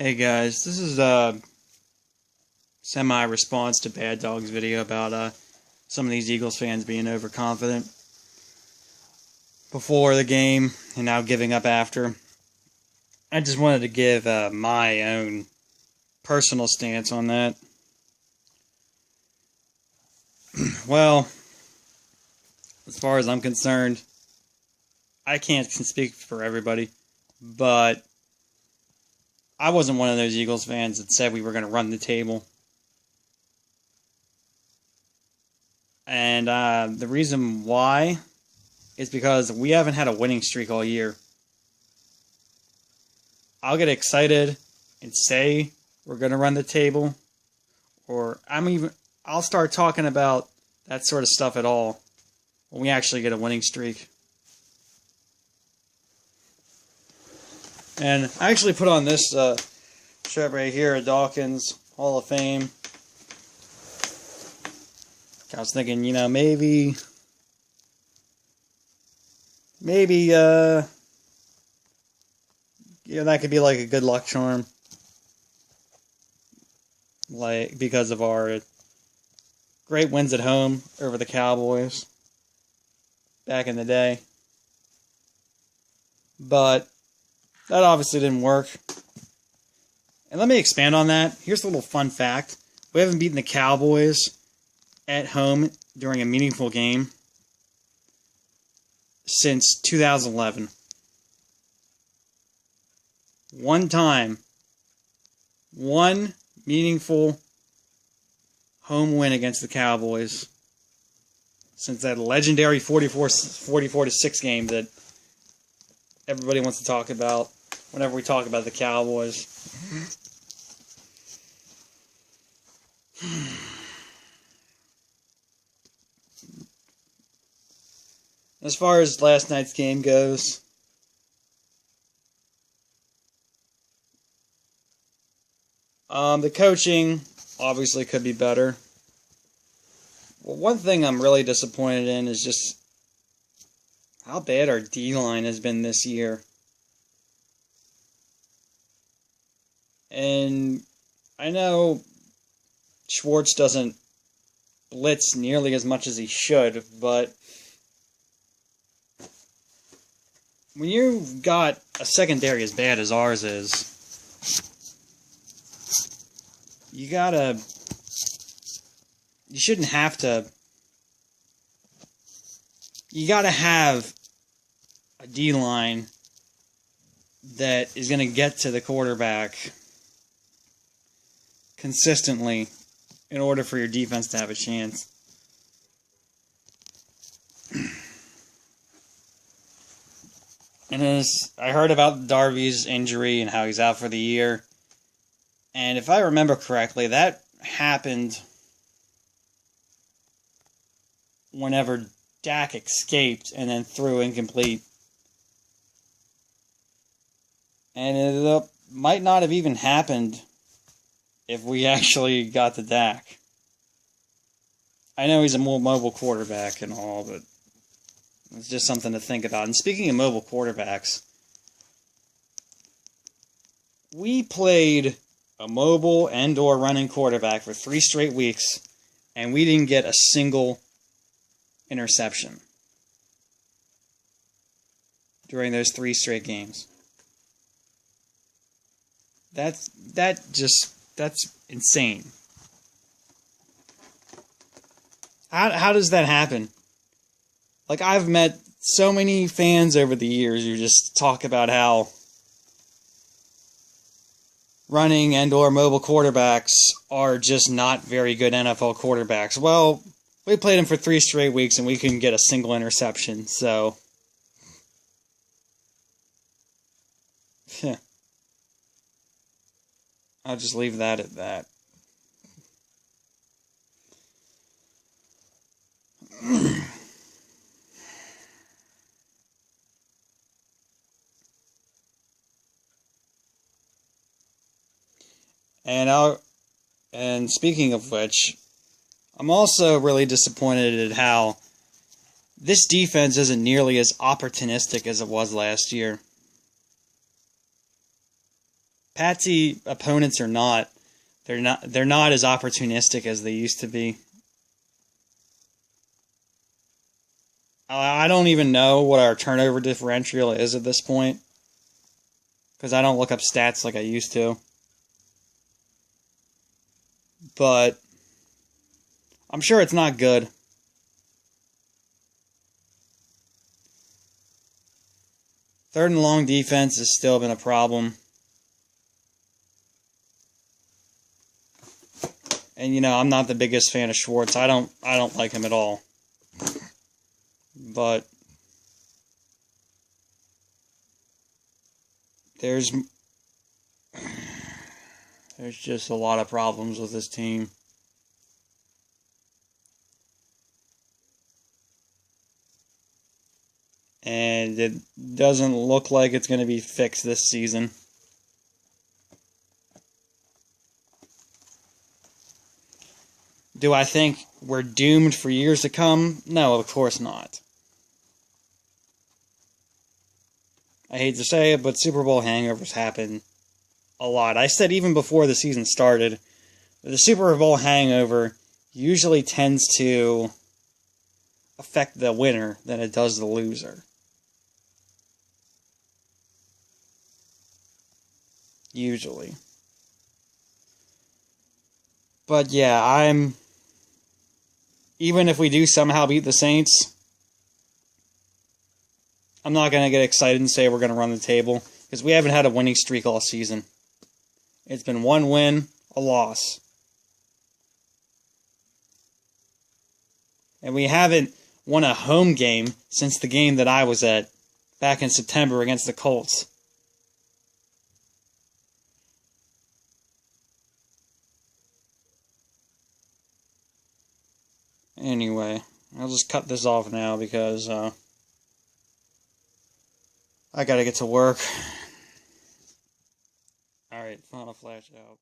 Hey guys, this is a semi-response to Bad Dog's video about some of these Eagles fans being overconfident before the game and now giving up after. I just wanted to give my own personal stance on that. Well, as far as I'm concerned, I can't speak for everybody, but I wasn't one of those Eagles fans that said we were going to run the table. And the reason why is because we haven't had a winning streak all year. I'll get excited and say we're going to run the table, or I'll start talking about that sort of stuff at all when we actually get a winning streak. And I actually put on this shirt right here, a Dawkins Hall of Fame. I was thinking, maybe that could be like a good luck charm. Like, because of our great wins at home over the Cowboys back in the day. But that obviously didn't work. And let me expand on that. Here's a little fun fact. We haven't beaten the Cowboys at home during a meaningful game since 2011. One time. One meaningful home win against the Cowboys since that legendary 44-6 game that everybody wants to talk about whenever we talk about the Cowboys. As far as last night's game goes, the coaching obviously could be better. Well, one thing I'm really disappointed in is just how bad our D-line has been this year. And I know Schwartz doesn't blitz nearly as much as he should, but when you've got a secondary as bad as ours is, you shouldn't have to. You gotta have a D-line that is going to get to the quarterback consistently in order for your defense to have a chance. And as I heard about Darby's injury and how he's out for the year, and if I remember correctly, that happened whenever Dak escaped and then threw incomplete. And it might not have even happened if we actually got to Dak. I know he's a more mobile quarterback and all, but it's just something to think about. And speaking of mobile quarterbacks, we played a mobile and/or running quarterback for 3 straight weeks, and we didn't get a single interception during those 3 straight games. That's insane. How does that happen? Like, I've met so many fans over the years who just talk about how running and/or mobile quarterbacks are just not very good NFL quarterbacks. Well, we played them for 3 straight weeks and we couldn't get a single interception, so I'll just leave that at that. And speaking of which, I'm also really disappointed at how this defense isn't nearly as opportunistic as it was last year. Patsy opponents are not. They're not as opportunistic as they used to be. I don't even know what our turnover differential is at this point, because I don't look up stats like I used to. But I'm sure it's not good. Third and long defense has still been a problem. And you know, I'm not the biggest fan of Schwartz. I don't like him at all. But there's just a lot of problems with this team. And it doesn't look like it's going to be fixed this season. Do I think we're doomed for years to come? No, of course not. I hate to say it, but Super Bowl hangovers happen a lot. I said even before the season started, the Super Bowl hangover usually tends to affect the winner than it does the loser. Usually. But yeah, even if we do somehow beat the Saints, I'm not going to get excited and say we're going to run the table, because we haven't had a winning streak all season. It's been one win, a loss. And we haven't won a home game since the game that I was at back in September against the Colts. Anyway, I'll just cut this off now because I gotta get to work. Alright, Final Flash out.